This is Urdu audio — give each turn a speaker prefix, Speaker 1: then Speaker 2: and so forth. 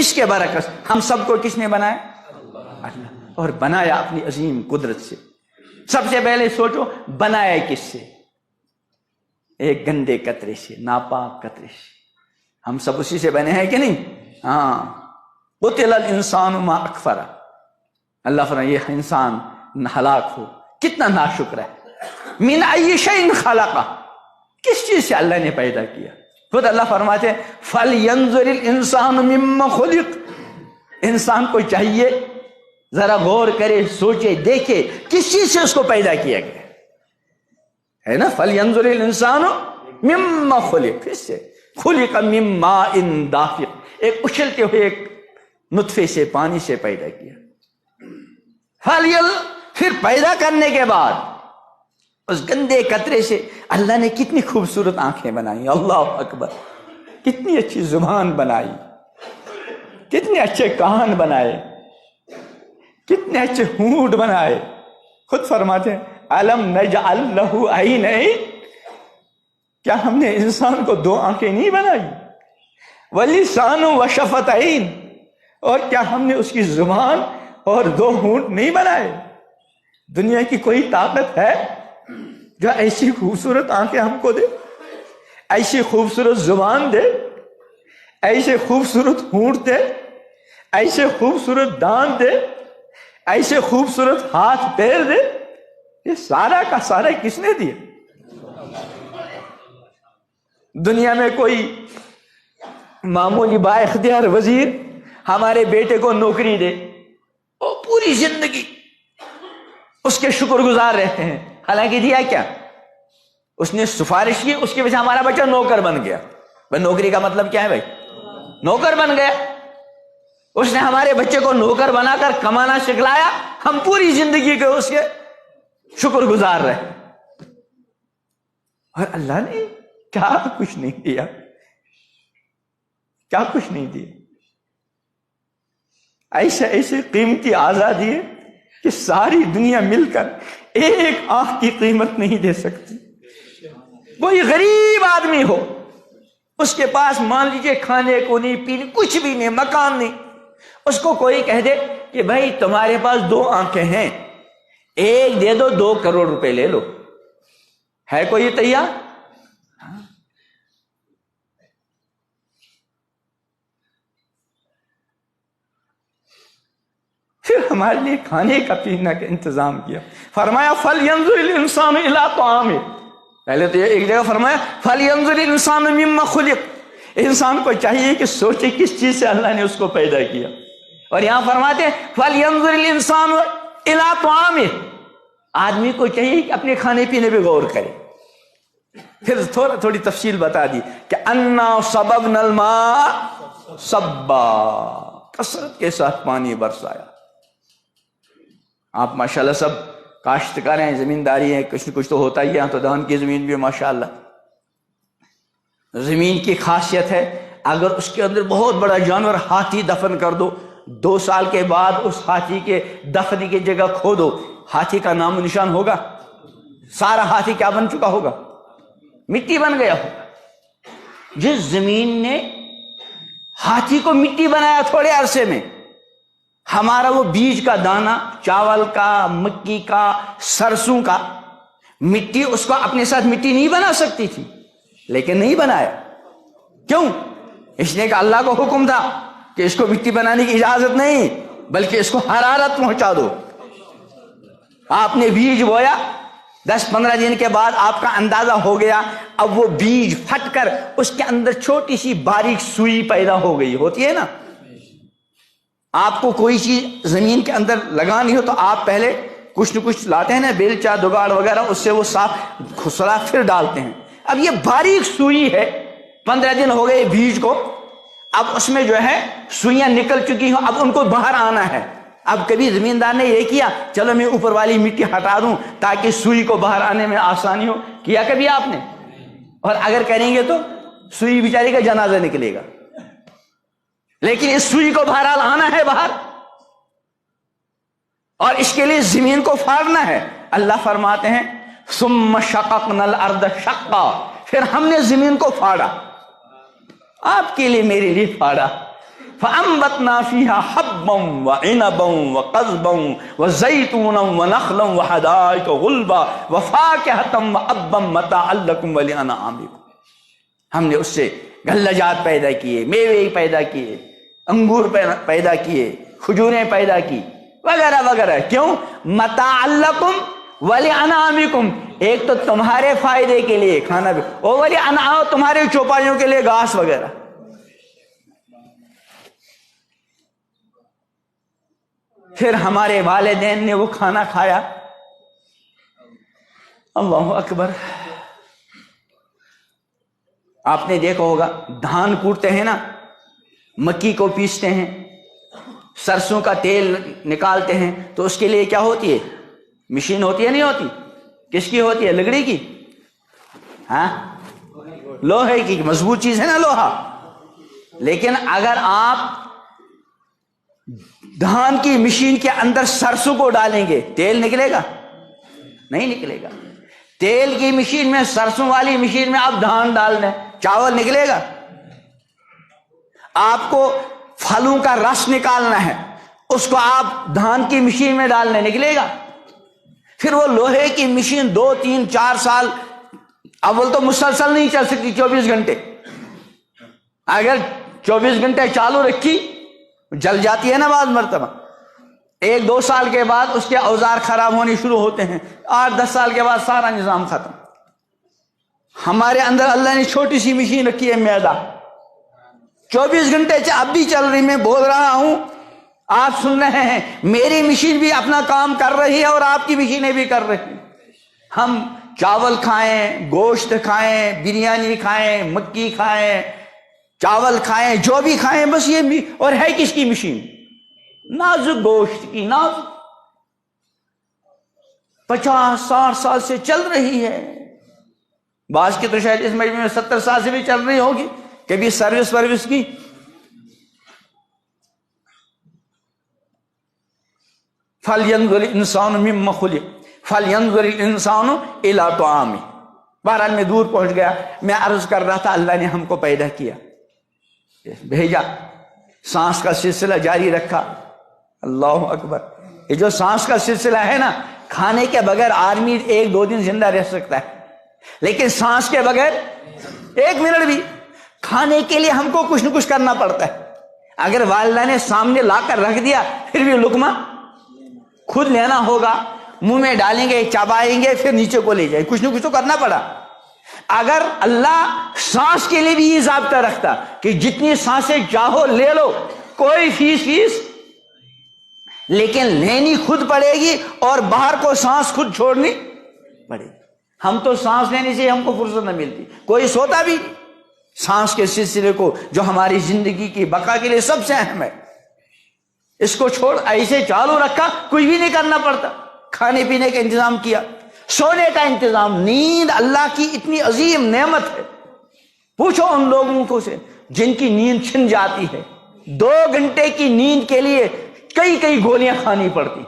Speaker 1: اس کے برعکس ہم سب کو کس نے بنایا؟ اللہ، اور بنایا اپنی عظیم قدرت سے۔ سب سے پہلے سوچو بنایا کس سے؟ ایک گندے قطرے سے، ناپاک قطرے سے۔ ہم سب اسی سے بنے ہیں کہ نہیں؟ ہاں، قتل الانسان ما اکفرہ، اللہ فرمائے یہ انسان ہلاک ہو، کتنا ناشکر ہے۔ من ای شیء خلقہ، کس چیز سے اللہ نے پیدا کیا؟ خود اللہ فرماتے ہیں فَلْيَنظُرِ الْإِنسَانُ مِمَّا خُلِقَ، انسان کو چاہیے ذرا غور کرے، سوچے، دیکھے کس چیز سے اس کو پیدا کیا گیا ہے نا؟ فَلْيَنظُرِ الْإِنسَانُ مِمَّا خُلِقَ، کس سے؟ خُلِقَ مِن مَاءٍ دَافِقٍ، ایک اچھلتے ہوئے ایک نطفے سے، پانی سے پیدا کیا۔ پھر پیدا کرنے کے بعد اس گندے قطرے سے اللہ نے کتنی خوبصورت آنکھیں بنائی، اللہ اکبر، کتنی اچھی زبان بنائی، کتنے اچھے کان بنائے، کتنے اچھے ہونٹ بنائے۔ خود فرماتے ہیں الم نجعل لہ عینین، کیا ہم نے انسان کو دو آنکھیں نہیں بنائی؟ ولسان وشفتین، اور کیا ہم نے اس کی زبان اور دو ہونٹ نہیں بنائے؟ دنیا کی کوئی طاقت ہے جو ایسی خوبصورت آنکھیں ہم کو دے، ایسی خوبصورت زبان دے، ایسے خوبصورت ہونٹ دے، ایسے خوبصورت دانت دے، ایسے خوبصورت ہاتھ پیر دے؟ یہ سارا کا سارا کس نے دیا؟ دنیا میں کوئی معمولی با اختیار وزیر ہمارے بیٹے کو نوکری دے، وہ پوری زندگی اس کے شکر گزار رہتے ہیں، حالانکہ دیا کیا؟ اس نے سفارش کی، اس کی وجہ سے ہمارا بچہ نوکر بن گیا۔ بھائی نوکری کا مطلب کیا ہے؟ بھائی نوکر بن گیا، اس نے ہمارے بچے کو نوکر بنا کر کمانا سکھلایا، ہم پوری زندگی کے اس کے شکر گزار رہے، اور اللہ نے کیا کچھ نہیں دیا، کیا کچھ نہیں دیا۔ ایسے ایسے قیمتی اعضاء دیے کہ ساری دنیا مل کر ایک آنکھ کی قیمت نہیں دے سکتی۔ کوئی غریب آدمی ہو، اس کے پاس مان لیجئے کھانے کو نہیں، پینے کچھ بھی نہیں، مکان نہیں، اس کو کوئی کہہ دے کہ بھائی تمہارے پاس دو آنکھیں ہیں، ایک دے دو، 2 کروڑ روپے لے لو، ہے کوئی تیار؟ پھر ہمارے لیے کھانے کا پینے کا انتظام کیا، فرمایا فَلْيَنظُرِ الْإِنسَانُ إِلَىٰ طَعَامِهِ، پہلے تو ایک جگہ فرمایا فَلْيَنظُرِ الْإِنسَانُ مِمَّا خُلِقَ، انسان کو چاہیے کہ سوچے کس چیز سے اللہ نے اس کو پیدا کیا، اور یہاں فرماتے ہیں فَلْيَنظُرِ الْإِنسَانُ إِلَىٰ طَعَامِهِ، آدمی کو چاہیے کہ اپنے کھانے پینے پہ غور کرے۔ پھر تھوڑی تفصیل بتا دی کہ اَنَّا صَبَبْنَا الْمَاءَ صَبًّا، کثرت کے ساتھ پانی برسایا۔ آپ ماشاءاللہ سب کاشتکار ہیں، زمینداری ہیں، کچھ نہ کچھ تو ہوتا ہی ہے، تو دان کی زمین بھی ماشاءاللہ۔ زمین کی خاصیت ہے اگر اس کے اندر بہت بڑا جانور ہاتھی دفن کر دو، 2 سال کے بعد اس ہاتھی کے دفن کی جگہ کھودو، ہاتھی کا نام و نشان ہوگا؟ سارا ہاتھی کیا بن چکا ہوگا؟ مٹی بن گیا ہوگا۔ جس زمین نے ہاتھی کو مٹی بنایا تھوڑے عرصے میں، ہمارا وہ بیج کا دانہ، چاول کا، مکی کا، سرسوں کا، مٹی اس کو اپنے ساتھ مٹی نہیں بنا سکتی تھی، لیکن نہیں بنایا۔ کیوں؟ اس نے کہ اللہ کو حکم تھا کہ اس کو مٹی بنانے کی اجازت نہیں، بلکہ اس کو حرارت پہنچا دو۔ آپ نے بیج بویا، 10-15 دن کے بعد آپ کا اندازہ ہو گیا، اب وہ بیج پھٹ کر اس کے اندر چھوٹی سی باریک سوئی پیدا ہو گئی، ہوتی ہے نا۔ آپ کو کوئی چیز زمین کے اندر لگانی ہو تو آپ پہلے کچھ نہ کچھ لاتے ہیں نا، بیلچا دگاڑ وغیرہ، اس سے وہ صاف خسرا پھر ڈالتے ہیں۔ اب یہ باریک سوئی ہے، 15 دن ہو گئے بیج کو، اب اس میں جو ہے سوئیاں نکل چکی ہیں، اب ان کو باہر آنا ہے۔ اب کبھی زمیندار نے یہ کیا چلو میں اوپر والی مٹی ہٹا دوں تاکہ سوئی کو باہر آنے میں آسانی ہو؟ کیا کبھی آپ نے؟ اور اگر کریں گے تو سوئی بیچاری کا جنازہ نکلے گا، لیکن اس سوئی کو بہرحال آنا ہے باہر، اور اس کے لیے زمین کو پھاڑنا ہے۔ اللہ فرماتے ہیں ثم شققنا الارض شقا، پھر ہم نے زمین کو پھاڑا، آپ کے لیے میرے لیے پھاڑا۔ فَأَنبَتْنَا فِيهَا حَبًّا وَعِنَبًا وَقَضْبًا وَزَيْتُونًا وَنَخْلًا وَحَدَائِقَ غُلْبًا وَفَاكِهَةً وَأَبًّا مَتَاعًا لَكُمْ وَلِأَنْعَامِكُم، ہم نے اس سے غلجات پیدا کیے، میوے پیدا کیے، انگور پیدا کیے، کھجوریں پیدا کی وغیرہ وغیرہ. کیوں؟ متاعا لکم ولانعامکم، ایک تو تمہارے فائدے کے لیے کھانا بھی، اور ولانعام تمہارے چوپایوں کے لیے گھاس وغیرہ. پھر ہمارے والدین نے وہ کھانا کھایا. اللہ اکبر. آپ نے دیکھا ہوگا دھان کوٹتے ہیں نا، مکی کو پیستے ہیں، سرسوں کا تیل نکالتے ہیں، تو اس کے لیے کیا ہوتی ہے؟ مشین ہوتی ہے نہیں ہوتی؟ کس کی ہوتی ہے؟ لکڑی کی؟ ہاں، لوہے کی. مضبوط چیز ہے نا لوہا. لیکن اگر آپ دھان کی مشین کے اندر سرسوں کو ڈالیں گے، تیل نکلے گا؟ نہیں نکلے گا. تیل کی مشین میں، سرسوں والی مشین میں آپ دھان ڈال دیں، چاول نکلے گا؟ آپ کو پھلوں کا رس نکالنا ہے، اس کو آپ دھان کی مشین میں ڈالنے، نکلے گا؟ پھر وہ لوہے کی مشین 2 3 4 سال اول تو مسلسل نہیں چل سکتی 24 گھنٹے. اگر 24 گھنٹے چالو رکھی جل جاتی ہے نا بعض مرتبہ. 1-2 سال کے بعد اس کے اوزار خراب ہونے شروع ہوتے ہیں، 8-10 سال کے بعد سارا نظام ختم. ہمارے اندر اللہ نے چھوٹی سی مشین رکھی ہے، میدا، 24 گھنٹے اب بھی چل رہی. میں بول رہا ہوں، آپ سن رہے ہیں، میری مشین بھی اپنا کام کر رہی ہے اور آپ کی مشینیں بھی کر رہی ہیں. ہم چاول کھائیں، گوشت کھائیں، بریانی کھائیں، مکی کھائیں، چاول کھائیں، جو بھی کھائیں، بس یہ بھی. اور ہے کس کی مشین؟ نازک گوشت کی. نازک 50-60 سال سے چل رہی ہے. بعض کی تو شاید اس مجمع میں 70 سال سے بھی چل رہی ہوگی. کبھی سروس کی. فَلْيَنْظُرِ الْإِنسَانُ مِمَّ خُلِقَ فَلْيَنْظُرِ الْإِنسَانُ إِلَىٰ طَعَامِهِ. بہرحال میں دور پہنچ گیا. میں عرض کر رہا تھا اللہ نے ہم کو پیدا کیا، بھیجا، سانس کا سلسلہ جاری رکھا. اللہ اکبر. یہ جو سانس کا سلسلہ ہے نا، کھانے کے بغیر آدمی 1-2 دن زندہ رہ سکتا ہے، لیکن سانس کے بغیر 1 منٹ بھی. کھانے کے لیے ہم کو کچھ نہ کچھ کرنا پڑتا ہے. اگر والدہ نے سامنے لا کر رکھ دیا، پھر بھی لقمہ خود لینا ہوگا، منہ میں ڈالیں گے، چبائیں گے، پھر نیچے کو لے جائیں. کچھ نہ کچھ تو کرنا پڑا. اگر اللہ سانس کے لیے بھی یہ ضابطہ رکھتا کہ جتنی سانسیں چاہو لے لو، کوئی فیس، لیکن لینی خود پڑے گی اور باہر کو سانس خود چھوڑنی پڑے گی. ہم تو سانس لینے سے ہم کو فرصت نہ ملتی. کوئی سوتا بھی سانس کے سلسلے کو جو ہماری زندگی کی بقا کے لیے سب سے اہم ہے، اس کو چھوڑ ایسے چالو رکھا، کچھ بھی نہیں کرنا پڑتا. کھانے پینے کا انتظام کیا، سونے کا انتظام. نیند اللہ کی اتنی عظیم نعمت ہے. پوچھو ان لوگوں کو سے جن کی نیند چھن جاتی ہے، 2 گھنٹے کی نیند کے لیے کئی گولیاں کھانی پڑتی.